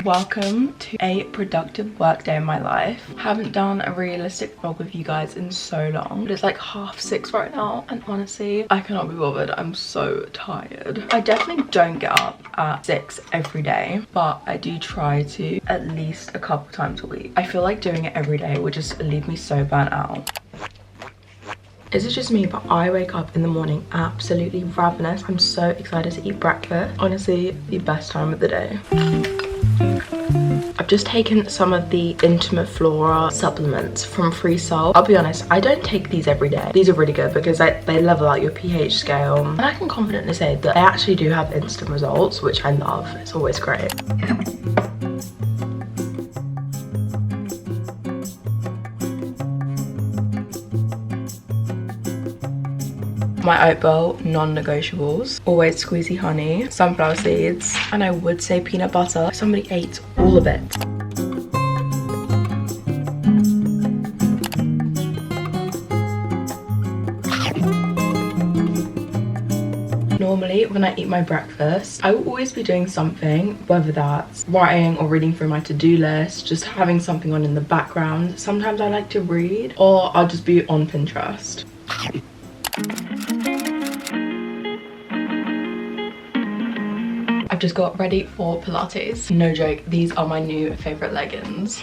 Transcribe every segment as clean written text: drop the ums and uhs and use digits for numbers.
Welcome to a productive work day in my life. Haven't done a realistic vlog with you guys in so long, but it's like 6:30 right now, and honestly I cannot be bothered. I'm so tired. I definitely don't get up at 6 every day, but I do try to at least a couple times a week. I feel like doing it every day would just leave me so burnt out. Is it just me, but I wake up in the morning absolutely ravenous. I'm so excited to eat breakfast. Honestly, the best time of the day. I've just taken some of the Intimate Flora supplements from Free Soul. I'll be honest, I don't take these every day. These are really good because they level out your pH scale. And I can confidently say that they actually do have instant results, which I love. It's always great. My oat bowl, non-negotiables. Always squeezy honey, sunflower seeds, and I would say peanut butter. Somebody ate all of it. Normally, when I eat my breakfast, I will always be doing something, whether that's writing or reading through my to-do list, just having something on in the background. Sometimes I like to read, or I'll just be on Pinterest. I've just got ready for Pilates. No joke, these are my new favorite leggings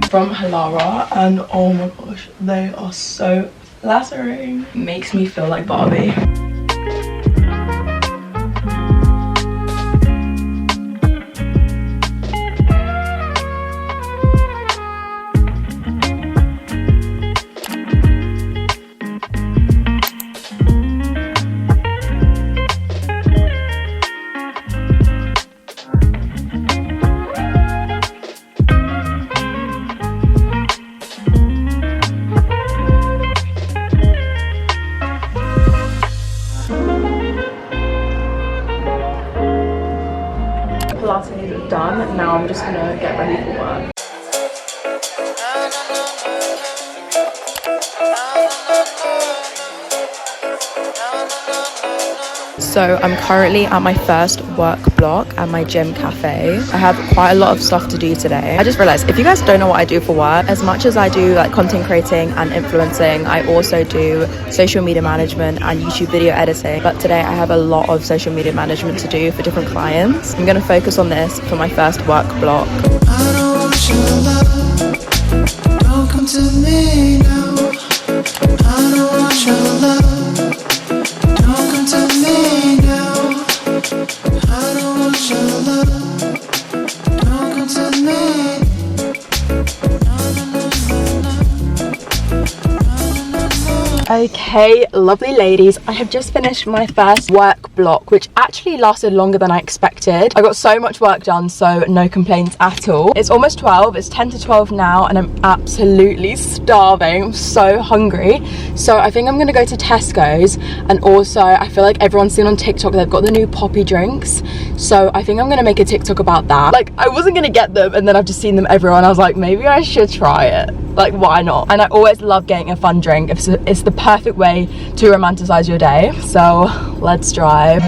from Halara, and oh my gosh, they are so flattering. Makes me feel like Barbie. Pilates is done. Now I'm just gonna get ready for work. So I'm currently at my first work block at my gym cafe. I have quite a lot of stuff to do today. I just realized, if you guys don't know what I do for work, as much as I do like content creating and influencing, I also do social media management and YouTube video editing. But today I have a lot of social media management to do for different clients. I'm gonna focus on this for my first work block. I don't want your love. Don't come to me now. I don't want your love. Don't come to me now. I don't want your love. Don't come to me. Okay, lovely ladies, I have just finished my first work block, which actually lasted longer than I expected. I got so much work done, so no complaints at all. It's almost 12, it's 10 to 12 now, and I'm absolutely starving. I'm so hungry. So I think I'm gonna go to Tesco's, and also I feel like everyone's seen on TikTok they've got the new poppy drinks. So I think I'm gonna make a TikTok about that. Like, I wasn't gonna get them, and then I've just seen them everywhere, and I was like, maybe I should try it. Like, why not? And I always love getting a fun drink. It's the perfect way to romanticize your day. So let's drive.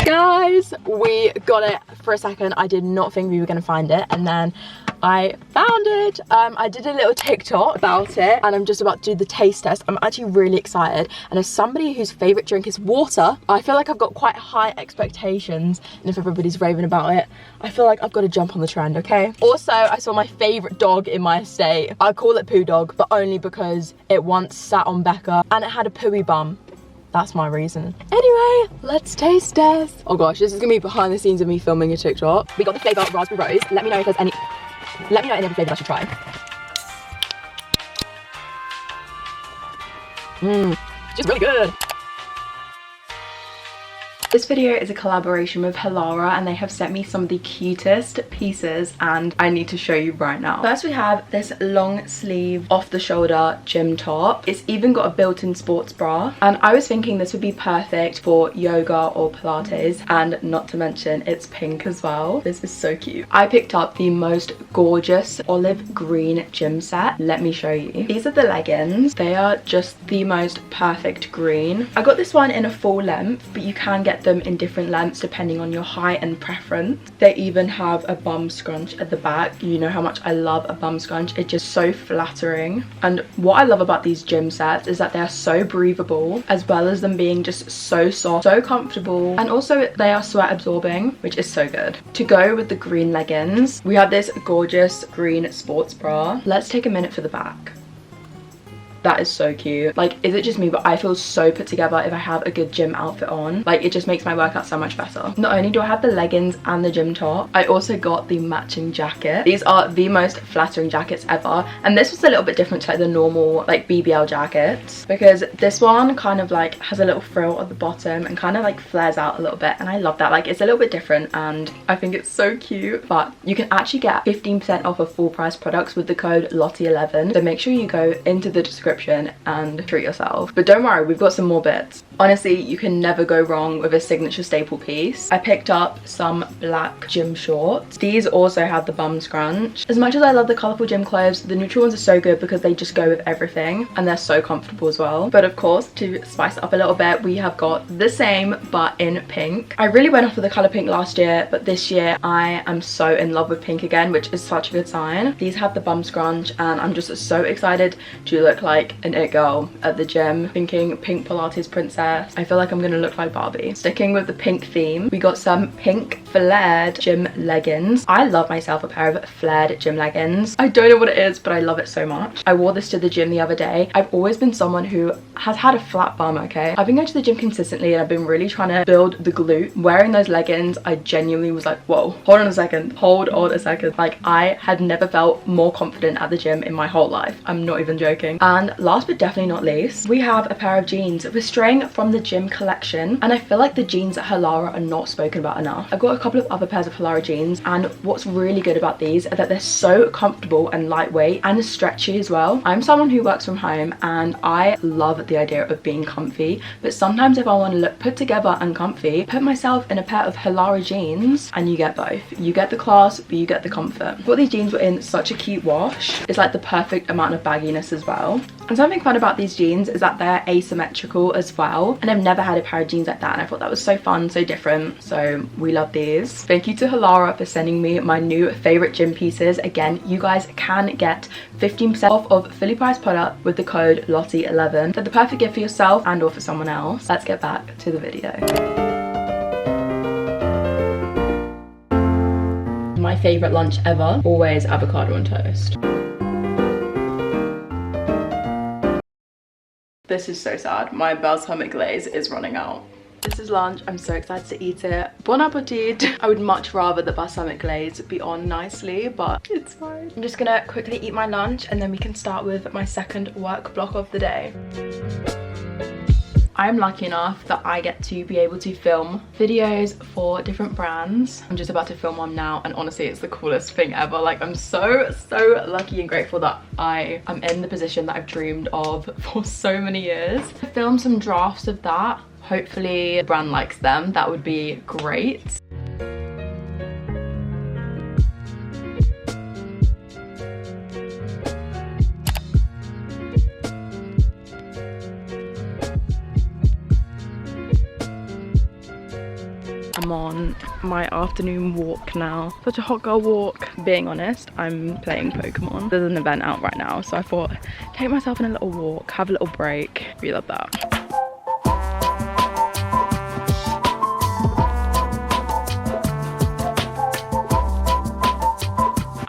Guys, we got it. For a second I did not think we were gonna find it, and then I found it. I did a little TikTok about it, and I'm just about to do the taste test. I'm actually really excited, and as somebody whose favorite drink is water, I feel like I've got quite high expectations, and if everybody's raving about it, I feel like I've got to jump on the trend, okay? Also, I saw my favorite dog in my estate. I call it Poo Dog, but only because it once sat on Becca and it had a pooey bum. That's my reason. Anyway, let's taste test. Oh gosh, this is gonna be behind the scenes of me filming a TikTok. We got the flavor raspberry rose. Let me know if there's any other flavors I should try. Just really good. This video is a collaboration with Halara, and they have sent me some of the cutest pieces, and I need to show you right now. First we have this long sleeve off the shoulder gym top. It's even got a built-in sports bra, and I was thinking this would be perfect for yoga or Pilates, and not to mention it's pink as well. This is so cute. I picked up the most gorgeous olive green gym set. Let me show you. These are the leggings. They are just the most perfect green. I got this one in a full length, but you can get them in different lengths depending on your height and preference. They even have a bum scrunch at the back. You know how much I love a bum scrunch. It's just so flattering. And what I love about these gym sets is that they're so breathable, as well as them being just so soft, so comfortable, and also they are sweat absorbing, which is so good. To go with the green leggings, we have this gorgeous green sports bra. Let's take a minute for the back. That is so cute. Like, is it just me, but I feel so put together if I have a good gym outfit on. Like, it just makes my workout so much better. Not only do I have the leggings and the gym top, I also got the matching jacket. These are the most flattering jackets ever, and this was a little bit different to like the normal like BBL jackets, because this one kind of like has a little frill at the bottom and kind of like flares out a little bit, and I love that. Like, it's a little bit different and I think it's so cute. But you can actually get 15% off of full price products with the code lottie11, so make sure you go into the description and treat yourself. But don't worry, we've got some more bits. Honestly, you can never go wrong with a signature staple piece. I picked up some black gym shorts. These also have the bum scrunch. As much as I love the colourful gym clothes, the neutral ones are so good because they just go with everything, and they're so comfortable as well. But of course, to spice it up a little bit, we have got the same but in pink. I really went off with the colour pink last year, but this year I am so in love with pink again, which is such a good sign. These have the bum scrunch, and I'm just so excited to look like an it girl at the gym. Thinking pink Pilates princess. I feel like I'm gonna look like Barbie. Sticking with the pink theme, we got some pink flared gym leggings. I love myself a pair of flared gym leggings. I don't know what it is, but I love it so much. I wore this to the gym the other day. I've always been someone who has had a flat bum, okay? I've been going to the gym consistently, and I've been really trying to build the glute. Wearing those leggings, I genuinely was like, whoa, hold on a second. Like, I had never felt more confident at the gym in my whole life. I'm not even joking. And last but definitely not least, we have a pair of jeans. We're straying from the gym collection, and I feel like the jeans at Halara are not spoken about enough. I've got a couple of other pairs of Halara jeans, and what's really good about these are that they're so comfortable and lightweight and stretchy as well. I'm someone who works from home, and I love the idea of being comfy, but sometimes if I want to look put together and comfy, put myself in a pair of Halara jeans, and you get both. You get the class, but you get the comfort. I thought these jeans were in such a cute wash. It's like the perfect amount of bagginess as well. And something fun about these jeans is that they're asymmetrical as well, and I've never had a pair of jeans like that, and I thought that was so fun, so different, so we love these. Thank you to Halara for sending me my new favorite gym pieces. Again, you guys can get 15% off of fully priced product with the code lottie11. They're the perfect gift for yourself and or for someone else. Let's get back to the video. My favorite lunch ever, always avocado on toast. This is so sad. My balsamic glaze is running out. This is lunch. I'm so excited to eat it. Bon appetit. I would much rather the balsamic glaze be on nicely, but it's fine. I'm just gonna quickly eat my lunch, and then we can start with my second work block of the day. I'm lucky enough that I get to be able to film videos for different brands. I'm just about to film one now, and honestly it's the coolest thing ever. Like, I'm so lucky and grateful that I am in the position that I've dreamed of for so many years. I filmed some drafts of that. Hopefully the brand likes them. That would be great. I'm on my afternoon walk now. Such a hot girl walk. Being honest, I'm playing Pokemon. There's an event out right now, so I thought take myself on a little walk, have a little break. We love that.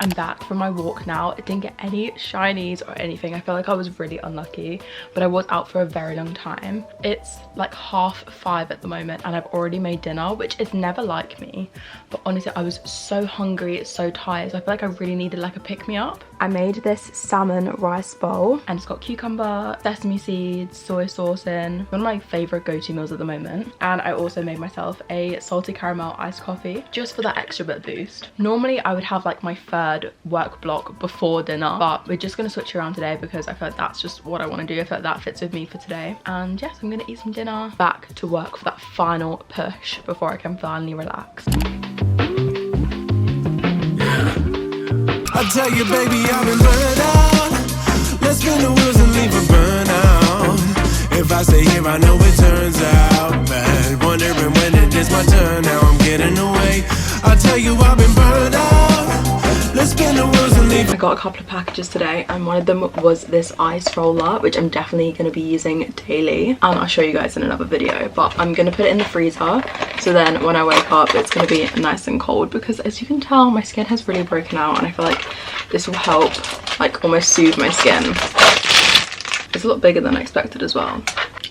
I'm back from my walk now. I didn't get any shinies or anything. I feel like I was really unlucky, but I was out for a very long time. It's like 5:30 at the moment and I've already made dinner, which is never like me, but honestly I was so hungry, so tired, so I feel like I really needed like a pick-me-up. I made this salmon rice bowl and it's got cucumber, sesame seeds, soy sauce in. One of my favorite go-to meals at the moment. And I also made myself a salty caramel iced coffee just for that extra bit boost. Normally I would have like my third work block before dinner, but we're just gonna switch around today because I feel like that's just what I want to do. I feel like that fits with me for today. And yes, I'm gonna eat some dinner, back to work for that final push before I can finally relax. I tell you, baby, I've been burned out. Let's spin the wheels and leave a burnout. If I stay here, I know it turns out bad. Wondering when it is my turn. Now I'm getting away. I tell you, I've been burned out. Let's spin the wheels and leave. I got a couple of packages today and one of them was this ice roller, which I'm definitely going to be using daily, and I'll show you guys in another video. But I'm going to put it in the freezer, so then when I wake up it's going to be nice and cold, because as you can tell my skin has really broken out and I feel like this will help like almost soothe my skin. It's a lot bigger than I expected as well.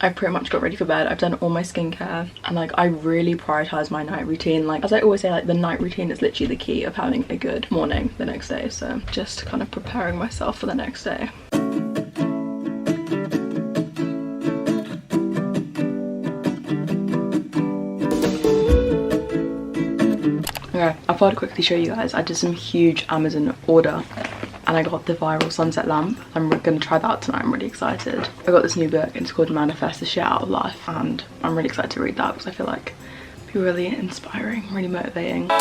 I pretty much got ready for bed. I've done all my skincare and like I really prioritize my night routine. Like as I always say, like the night routine is literally the key of having a good morning the next day. So just kind of preparing myself for the next day. Okay, I thought I'd quickly show you guys. I did some huge Amazon order and I got the viral sunset lamp. I'm gonna try that out tonight. I'm really excited. I got this new book and it's called Manifest the Shit Out of Life, and I'm really excited to read that because I feel like it'll be really inspiring, really motivating.